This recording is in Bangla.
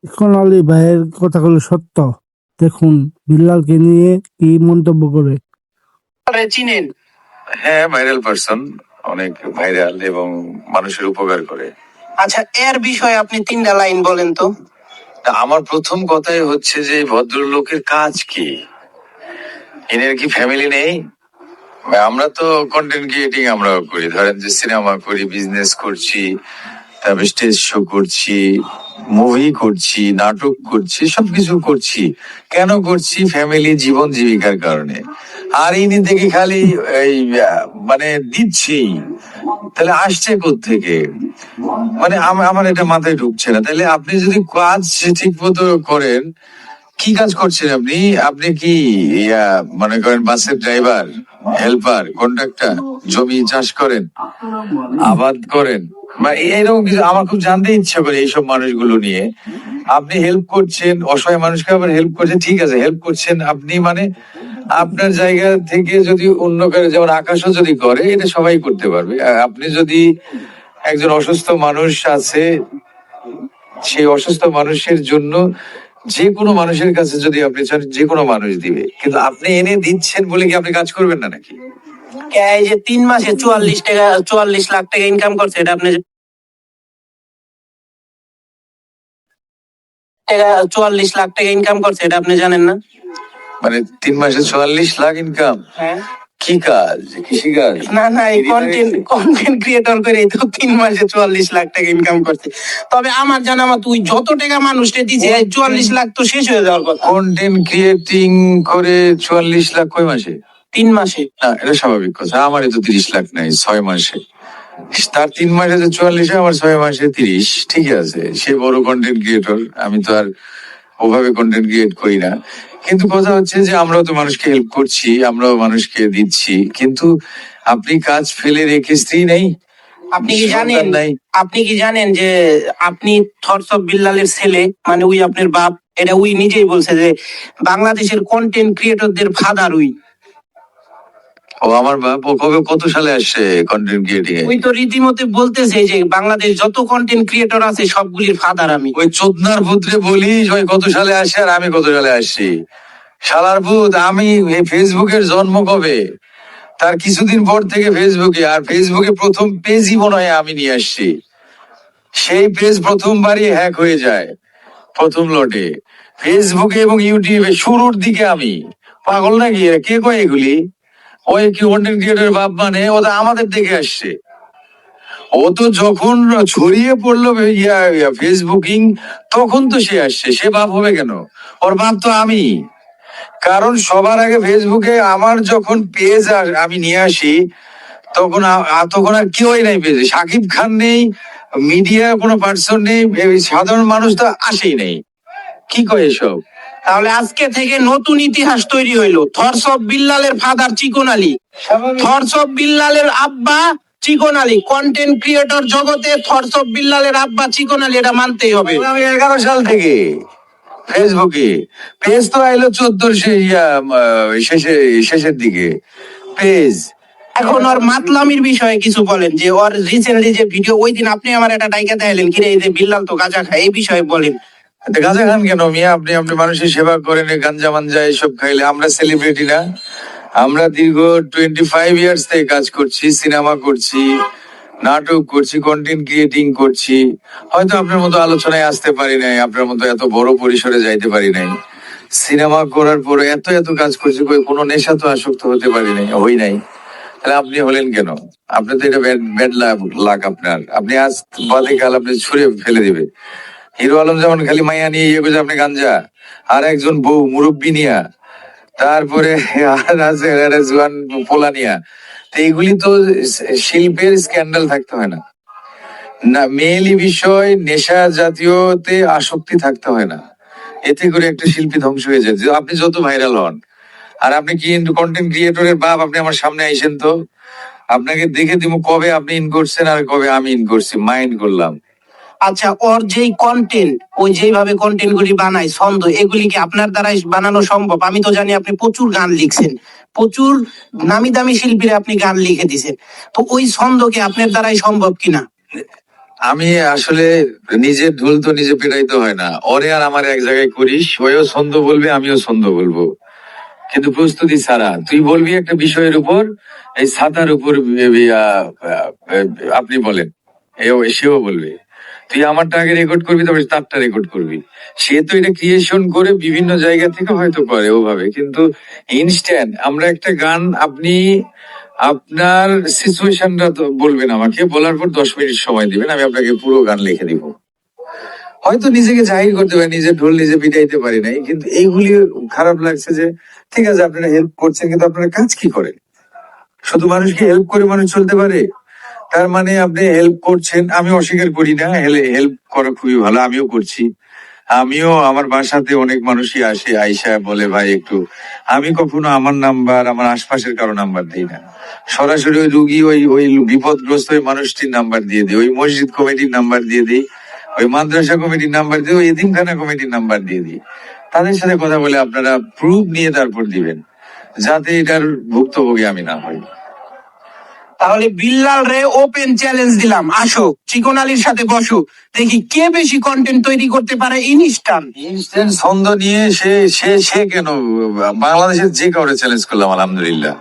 এখন আলী ভাইয়ের কথাগুলো সত্য। দেখুন বিল্লালকে নিয়ে কি মন্তব্য করে। চিনেন? হ্যাঁ, ভাইরাল পারসন, অনেক ভাইরাল এবং মানুষের উপকার করে। আচ্ছা, এর বিষয়ে আপনি 3টা লাইন বলেন তো। আমার প্রথম কথাই হচ্ছে যে ভদ্রলোকের কাজ কি, এদের কি ফ্যামিলি নেই? আমরা তো কন্টেন্ট ক্রিয়েটিং আমরা করি, ধরেন যে সিনেমা করি, বিজনেস করছি, তারপর স্টেজ শো করছি, মুভি করছি, নাটক করছি, সবকিছু করছি। কেন করছি? ফ্যামিলি, জীবন জীবিকার কারণে। আর ইনি দেখি খালি এই মানে দিচ্ছি, তাহলে আসছে কোত্থেকে? মানে আমার এটা মাথায় ঢুকছে না। তাহলে আপনি যদি কাজ ঠিক মতো করেন, কি কাজ করছেন আপনি? আপনি কি মনে করেন বাসের ড্রাইভার, হেল্পার, কন্ডাক্টর, জমি চাষ করেন, আবাদ করেন, বা এরকম কিছু? আমার খুব জানতে ইচ্ছা করে এইসব মানুষগুলো নিয়ে। আপনি হেল্প করছেন অসহায় মানুষকে, আবার হেল্প করছেন, ঠিক আছে, হেল্প করছেন আপনি, মানে আপনার জায়গা থেকে যদি অন্য করে, যেমন আকাশও যদি করে, এটা সবাই করতে পারবে। আপনি যদি একজন অসুস্থ মানুষ আছে, সেই অসুস্থ মানুষের জন্য যে কোনো মানুষের কাছে যদি আপনি চান, যে কোনো মানুষ দিবে। কিন্তু আপনি এনে দিচ্ছেন বলে কি আপনি কাজ করবেন না নাকি? এই যে 3 মাসে 44 লাখ টাকা ইনকাম করছে, এটা আপনি 44 লাখ টাকা ইনকাম করছে, এটা আপনি জানেন না? মানে 3 মাসে 44 লাখ ইনকাম? হ্যাঁ। কি কাজ? কৃষি কাজ? না, এই কন্টেন্ট ক্রিয়েটর করে তো 3 মাসে 44 লাখ টাকা ইনকাম করছে। তবে আমার জানা মত তুই যত টাকা মানুষকে দিছে 44 লাখ তো শেষ হয়ে যাওয়ার কথা। কন্টেন্ট ক্রিয়েটিং করে 44 লাখ কয় মাসে? 3 মাসে। না, এটা স্বাভাবিক কথা। আমারই তো 30 লাখ নাই 6 মাসে। তার 3 মাসে যে 44, আমার 6 মাসে 30। ঠিক আছে, সে বড় কন্টেন্ট ক্রিয়েটর, আমি তো আর ওভাবে কন্টেন্ট ক্রিয়েট করি না। কিন্তু কথা হচ্ছে যে আমরাও তো মানুষকে হেল্প করছি, আমরাও মানুষকে দিচ্ছি, কিন্তু আপনি কাজ ফেলে রেখে স্ত্রী নেই, আপনি কি জানেন যে আপনি থটস অফ বিল্লালের ছেলে, মানে উই আপনার বাপ। এটা উই নিজেই বলছে যে বাংলাদেশের কন্টেন্ট ক্রিয়েটরদের ফাদার উই। ও আমার বাপ। ও কত সালে আসছে কন্টেন্ট ক্রিয়েটিং এ? ওই তো রীতিমতো বলতেছে যে বাংলাদেশ যত কন্টেন্ট ক্রিয়েটর আছে সবগুলির ফাদার আমি। ওই চোদনার পুত্রে বলিস ওই কত সালে আসে আর আমি কত সালে আসছি? শালার ভূত, আমি ফেসবুকের জন্ম কবে? তার কিছুদিন পর থেকে ফেসবুকে, আর ফেসবুকে প্রথম পেজই মনে হয় আমি নিয়ে আসছি। সেই পেজ প্রথমবারই হ্যাক হয়ে যায় প্রথম লটে। ফেসবুকে এবং ইউটিউবে শুরুর দিকে আমি। পাগল নাকি? কে কয় এগুলি? ওই কি কন্টেন্ট ক্রিয়েটর বাপ? মানে ও তো আমাদের দেখে আসছে। ও তো যখন ছড়িয়ে পড়লো ফেসবুকিং, তখন তো সে আসছে। সে বাপ হবে কেন? ওর বাপ তো আমি। কারণ সবার আগে ফেসবুকে আমার যখন পেজ আমি নিয়ে আসি, তখন তখন আর কেউই নাই পেজে। সাকিব খান নেই, মিডিয়া কোনো পার্সন নেই, সাধারণ মানুষ তো আসেই নেই। কি কয় এসব? তাহলে আজকে থেকে নতুন ইতিহাস তৈরি হইলো। থটস অফ বিল্লালের ফাদার চিকন আলী, থটস অফ বিল্লালের আব্বা চিকন আলী। কন্টেন্ট ক্রিয়েটর জগতে থটস অফ বিল্লালের আব্বা চিকন আলী, এটা মানতেই হবে। আমি 11 সাল থেকে ফেসবুকে। পেজ তো আইলো 14 শেষের দিকে পেজ। এখন ওর মাতলামির বিষয়ে কিছু বলেন, যে ওর রিসেন্টলি যে ভিডিও, ওই দিন আপনি আমার একটা ডাইকা দেখাইলেন, কিরে এই যে বিল্লাল তো গাঁজা খায়, এই বিষয়ে বলেন। গাঁজা খান কেন মিয়া? আপনি মানুষের সেবা করেন, গাঞ্জা মাঞ্জা এসব খাইলে? আমরা সেলিব্রিটি না? আমরা দীর্ঘ 25 ইয়ার্স থেকে কাজ করছি, সিনেমা করছি, নাটক করছি, কন্টেন্ট ক্রিয়েটিং করছি। হয়তো আপনার মতো আলোচনায় আসতে পারি নাই, আপনার মতো এত বড় পরিসরে যাইতে পারি নাই। সিনেমা করার পরে এত কাজ করছি, কোনো নেশা তো আসক্ত হতে পারি নাই, হই নাই। তাহলে আপনি হলেন কেন? আপনি তো এটা ব্যাড লাক আপনার। আপনি আজ বাদে কাল আপনি ছুঁড়ে ফেলে দিবে। হিরো আলম যেমন খালি মাইয়া নিয়ে ইয়ে করছে, আপনি গাঞ্জা, আর একজন বউ মুরব্বী নিয়া, তারপরে আর আছে একটা জোয়ান পোলা নিয়া। তো এইগুলি তো শিল্পের স্ক্যান্ডাল থাকতে হয় না, না মেয়েলি বিষয়, নেশা জাতীয়তে আসক্তি থাকতে হয় না। এতে করে একটা শিল্পী ধ্বংস হয়ে যায়। আপনি যত ভাইরাল হন, আর আপনি কি কন্টেন্ট ক্রিয়েটরের বাপ, আপনি আমার সামনে আইসেন তো, আপনাকে দেখে দিব কবে আপনি ইন করছেন আর কবে আমি ইন করছি, মাইন্ড করলাম। আচ্ছা, ওর যেই কন্টেন্ট, ওই যেভাবে কন্টেন্ট গুলি বানায়, ছন্দ, এগুলি কি আপনার দ্বারাই বানানো সম্ভব? আমি তো জানি আপনি প্রচুর গান লিখছেন, প্রচুর নামি দামি শিল্পীরা আপনি গান লিখে দিছেন, তো ওই ছন্দ কি আপনার দ্বারাই সম্ভব কিনা? আমি আসলে নিজের ঢোল তো নিজে পেটাইতে হয় না, ওরে আর আমার এক জায়গায় করিস, ওও ছন্দ বলবে আমিও ছন্দ বলবো, কিন্তু প্রস্তুতি ছাড়া। তুই বলবি একটা বিষয়ের উপর, এই ছাতার উপর আপনি বলেন, সেও বলবে। তুই আমারটা আগে রেকর্ড করবি, তারপরে তারটা রেকর্ড করবি। সে তো এটা ক্রিয়েশন করে বিভিন্ন জায়গা থেকে হয়তো করে ওভাবে, কিন্তু ইনস্ট্যান্ট আমরা একটা গান, আপনি আপনার সিচুয়েশনটা তো বলবেন আমাকে, বলার পর 10 মিনিট সময় দিবেন, আমি আপনাকে পুরো গান লিখে দিব। হয়তো নিজেকে জাহির করতে পারি, নিজের ঢোল নিজে পিটাইতে পারি নাই, কিন্তু এইগুলি খারাপ লাগছে যে ঠিক আছে আপনারা হেল্প করছেন, কিন্তু আপনারা কাজ কি করেন? শুধু মানুষকে হেল্প করে মানুষ চলতে পারে? তার মানে আপনি হেল্প করছেন, আমি অস্বীকার করি না, হেল্প করা খুবই ভালো, আমিও করছি। আমিও, আমার বাসাতে অনেক মানুষই আসে, আইসা বলে ভাই একটু, আমি কখনো আমার নাম্বার, আমার আশপাশের কারো নাম্বার দিই না, সরাসরি ওই রুগী, ওই ওই বিপদগ্রস্ত ওই মানুষটির নাম্বার দিয়ে দিই, ওই মসজিদ কমিটির নাম্বার দিয়ে দিই, ওই মাদ্রাসা কমিটির নাম্বার দিয়ে, ওই এতিমখানা কমিটির নাম্বার দিয়ে দিই। তাদের সাথে কথা বলে আপনারা প্রুফ নিয়ে তারপর দিবেন, যাতে এটার ভুক্তভোগী আমি না হই। তাহলে বিল্লাল রে ওপেন চ্যালেঞ্জ দিলাম, আসো চিকন আলীর সাথে বসো, দেখি কে বেশি কন্টেন্ট তৈরি করতে পারে ইনস্ট্যান্ট। ইনস্ট্যান্ট ছন্দ নিয়ে সে সে সে কেন, বাংলাদেশের যে কাউরে চ্যালেঞ্জ করলাম আলহামদুলিল্লাহ।